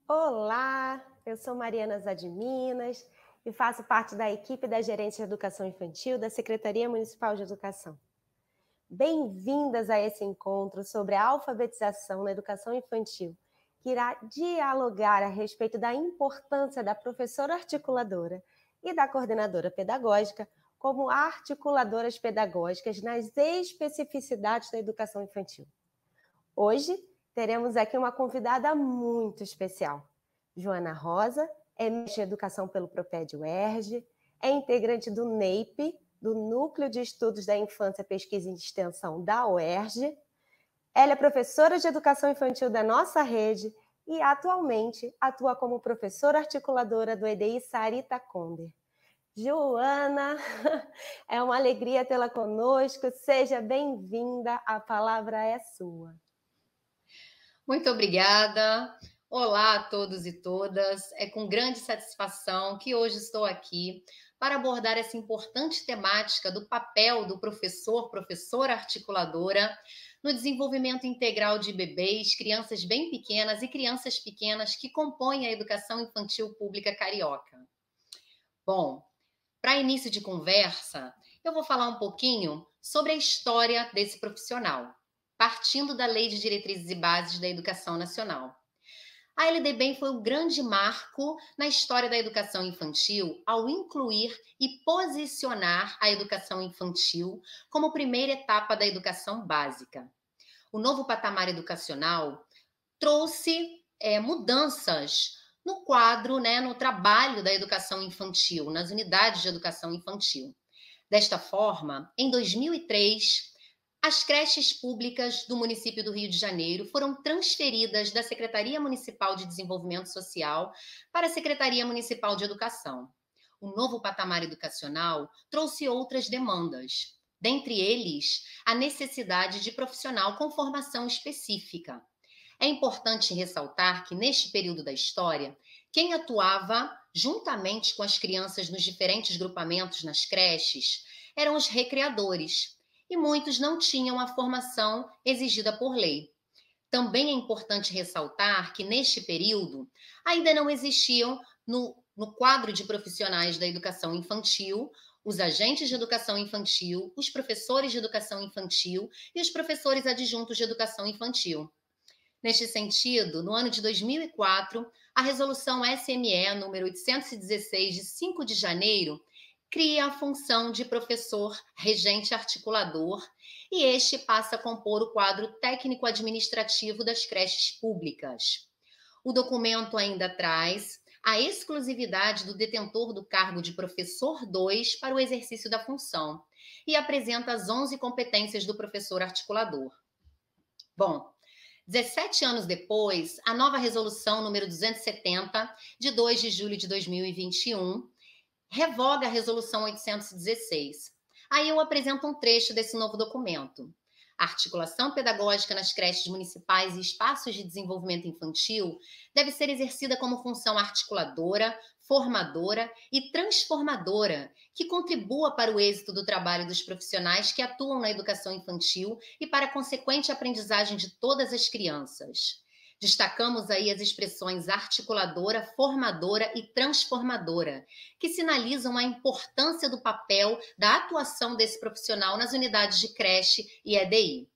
Olá, eu sou Mariana Zadminas e faço parte da equipe da Gerência de Educação Infantil da Secretaria Municipal de Educação. Bem-vindas a esse encontro sobre a alfabetização na educação infantil, que irá dialogar a respeito da importância da professora articuladora e da coordenadora pedagógica como articuladoras pedagógicas nas especificidades da educação infantil. Hoje, teremos aqui uma convidada muito especial. Joana Rosa é mestre em Educação pelo Proped UERJ, é integrante do NEIP, do Núcleo de Estudos da Infância, Pesquisa e Extensão da UERJ. Ela é professora de Educação Infantil da nossa rede e, atualmente, atua como professora articuladora do EDI Sarita Conder. Joana, é uma alegria tê-la conosco. Seja bem-vinda, a palavra é sua. Muito obrigada. Olá a todos e todas. É com grande satisfação que hoje estou aqui para abordar essa importante temática do papel do professor, professora articuladora no desenvolvimento integral de bebês, crianças bem pequenas e crianças pequenas que compõem a educação infantil pública carioca. Bom, para início de conversa, eu vou falar um pouquinho sobre a história desse profissional, partindo da Lei de Diretrizes e Bases da Educação Nacional. A LDB foi um grande marco na história da educação infantil ao incluir e posicionar a educação infantil como primeira etapa da educação básica. O novo patamar educacional trouxe mudanças no quadro, no trabalho da educação infantil, nas unidades de educação infantil. Desta forma, em 2003, as creches públicas do município do Rio de Janeiro foram transferidas da Secretaria Municipal de Desenvolvimento Social para a Secretaria Municipal de Educação. O novo patamar educacional trouxe outras demandas, dentre eles a necessidade de profissional com formação específica. É importante ressaltar que, neste período da história, quem atuava juntamente com as crianças nos diferentes grupamentos nas creches eram os recreadores, e muitos não tinham a formação exigida por lei. Também é importante ressaltar que, neste período, ainda não existiam no quadro de profissionais da educação infantil os agentes de educação infantil, os professores de educação infantil e os professores adjuntos de educação infantil. Neste sentido, no ano de 2004, a Resolução SME número 816, de 5 de janeiro, cria a função de professor regente articulador e este passa a compor o quadro técnico-administrativo das creches públicas. O documento ainda traz a exclusividade do detentor do cargo de professor 2 para o exercício da função e apresenta as 11 competências do professor articulador. Bom, 17 anos depois, a nova resolução número 270, de 2 de julho de 2021, revoga a resolução 816. Aí eu apresento um trecho desse novo documento. A articulação pedagógica nas creches municipais e espaços de desenvolvimento infantil deve ser exercida como função articuladora, formadora e transformadora, que contribua para o êxito do trabalho dos profissionais que atuam na educação infantil e para a consequente aprendizagem de todas as crianças. Destacamos aí as expressões articuladora, formadora e transformadora, que sinalizam a importância do papel da atuação desse profissional nas unidades de creche e EDI.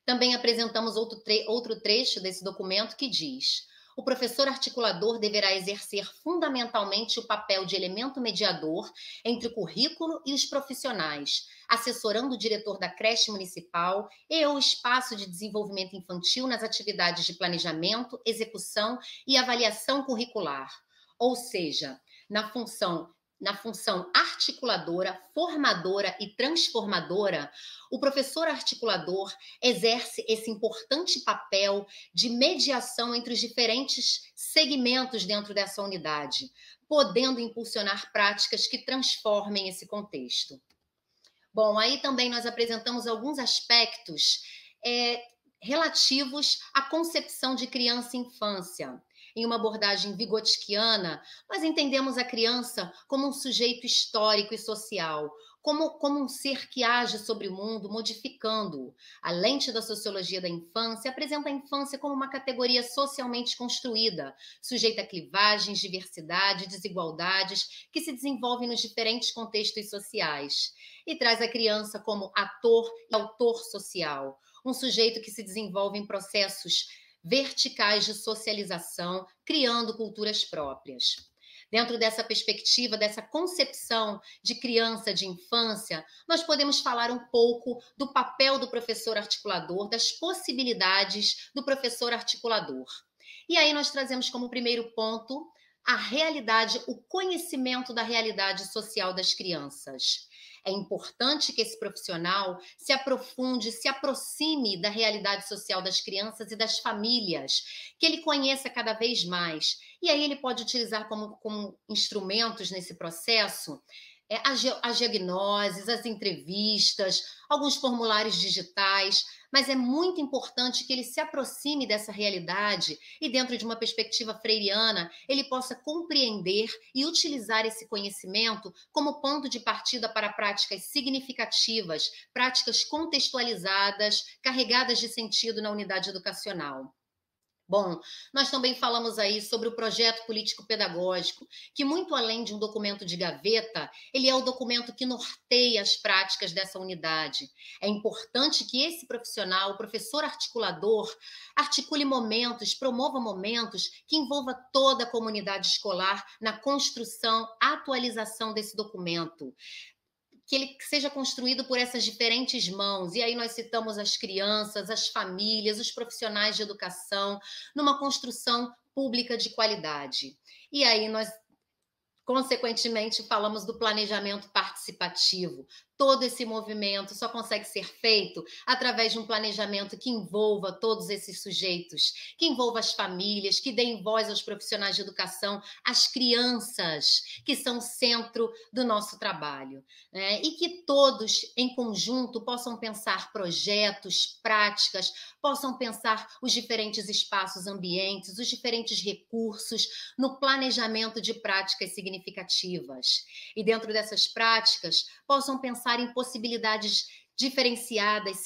Também apresentamos outro trecho desse documento que diz: o professor articulador deverá exercer fundamentalmente o papel de elemento mediador entre o currículo e os profissionais, assessorando o diretor da creche municipal e o espaço de desenvolvimento infantil nas atividades de planejamento, execução e avaliação curricular. Ou seja, na função articuladora, formadora e transformadora, o professor articulador exerce esse importante papel de mediação entre os diferentes segmentos dentro dessa unidade, podendo impulsionar práticas que transformem esse contexto. Bom, aí também nós apresentamos alguns aspectos relativos à concepção de criança e infância. em uma abordagem vigotskiana, nós entendemos a criança como um sujeito histórico e social, como um ser que age sobre o mundo, modificando-o. A lente da sociologia da infância apresenta a infância como uma categoria socialmente construída, sujeita a clivagens, diversidade, desigualdades, que se desenvolvem nos diferentes contextos sociais. E traz a criança como ator e autor social, um sujeito que se desenvolve em processos verticais de socialização, criando culturas próprias. Dentro dessa perspectiva, dessa concepção de criança, de infância, nós podemos falar um pouco do papel do professor articulador, das possibilidades do professor articulador. E aí nós trazemos como primeiro ponto a realidade, o conhecimento da realidade social das crianças. É importante que esse profissional se aprofunde, se aproxime da realidade social das crianças e das famílias, que ele conheça cada vez mais. E aí ele pode utilizar como instrumentos nesse processo as diagnoses, as entrevistas, alguns formulários digitais, mas é muito importante que ele se aproxime dessa realidade e, dentro de uma perspectiva freiriana, ele possa compreender e utilizar esse conhecimento como ponto de partida para práticas significativas, práticas contextualizadas, carregadas de sentido na unidade educacional. Bom, nós também falamos aí sobre o projeto político-pedagógico, que muito além de um documento de gaveta, ele é o documento que norteia as práticas dessa unidade. É importante que esse profissional, o professor articulador, articule momentos, promova momentos que envolva toda a comunidade escolar na construção, atualização desse documento, que ele seja construído por essas diferentes mãos. E aí nós citamos as crianças, as famílias, os profissionais de educação, numa construção pública de qualidade. E aí nós, consequentemente, falamos do planejamento participativo. Todo esse movimento só consegue ser feito através de um planejamento que envolva todos esses sujeitos, que envolva as famílias, que deem voz aos profissionais de educação, às crianças, que são o centro do nosso trabalho, né? E que todos, em conjunto, possam pensar projetos, práticas, possam pensar os diferentes espaços, ambientes, os diferentes recursos no planejamento de práticas significativas. E dentro dessas práticas, possam pensar em possibilidades diferenciadas,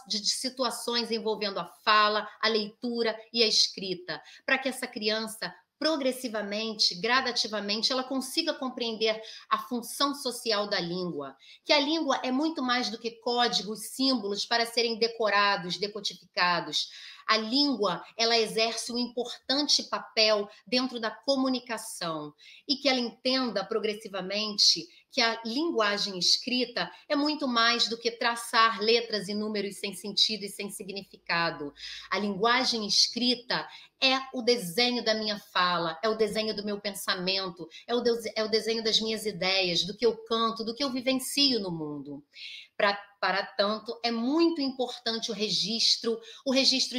de situações envolvendo a fala, a leitura e a escrita, para que essa criança progressivamente, gradativamente, ela consiga compreender a função social da língua, que a língua é muito mais do que códigos, símbolos para serem decorados, decodificados. A língua, ela exerce um importante papel dentro da comunicação e que ela entenda progressivamente que a linguagem escrita é muito mais do que traçar letras e números sem sentido e sem significado. A linguagem escrita é o desenho da minha fala, é o desenho do meu pensamento, é o desenho das minhas ideias, do que eu canto, do que eu vivencio no mundo. Para tanto, é muito importante o registro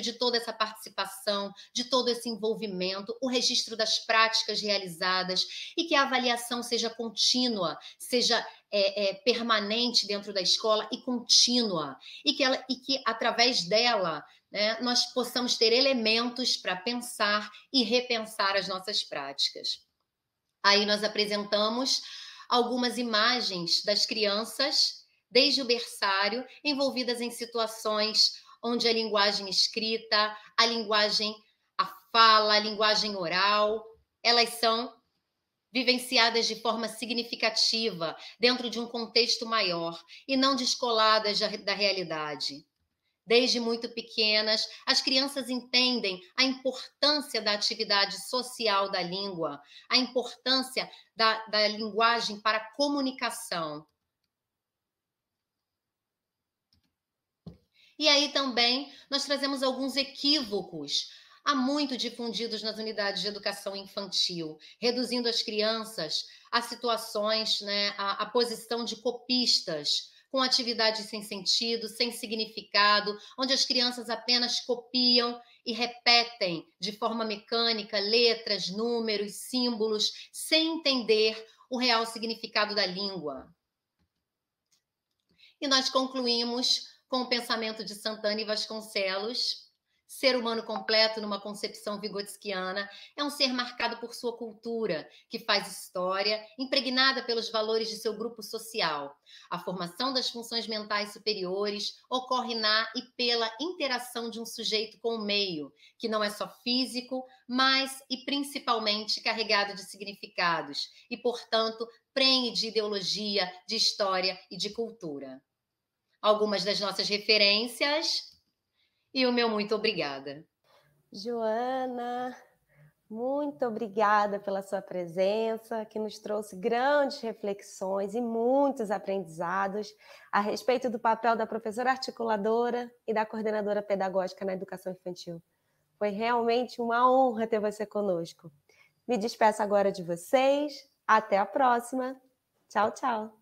de toda essa participação, de todo esse envolvimento, o registro das práticas realizadas e que a avaliação seja contínua, seja permanente dentro da escola e contínua, e que através dela, né, nós possamos ter elementos para pensar e repensar as nossas práticas. Aí nós apresentamos algumas imagens das crianças, desde o berçário, envolvidas em situações onde a linguagem escrita, a fala, a linguagem oral, elas são vivenciadas de forma significativa, dentro de um contexto maior, e não descoladas da realidade. Desde muito pequenas, as crianças entendem a importância da atividade social da língua, a importância da linguagem para a comunicação. E aí também nós trazemos alguns equívocos, há muito difundidos nas unidades de educação infantil, reduzindo as crianças a situações, né, a posição de copistas, com atividades sem sentido, sem significado, onde as crianças apenas copiam e repetem de forma mecânica letras, números, símbolos, sem entender o real significado da língua. E nós concluímos com o pensamento de Santana e Vasconcelos, Ser humano completo, numa concepção vigotskiana, é um ser marcado por sua cultura, que faz história, impregnada pelos valores de seu grupo social. A formação das funções mentais superiores ocorre na e pela interação de um sujeito com o meio, que não é só físico, mas e principalmente carregado de significados, e, portanto, prenhe de ideologia, de história e de cultura. Algumas das nossas referências e o meu muito obrigada. Joana, muito obrigada pela sua presença, que nos trouxe grandes reflexões e muitos aprendizados a respeito do papel da professora articuladora e da coordenadora pedagógica na educação infantil. Foi realmente uma honra ter você conosco. Me despeço agora de vocês. Até a próxima. Tchau, tchau.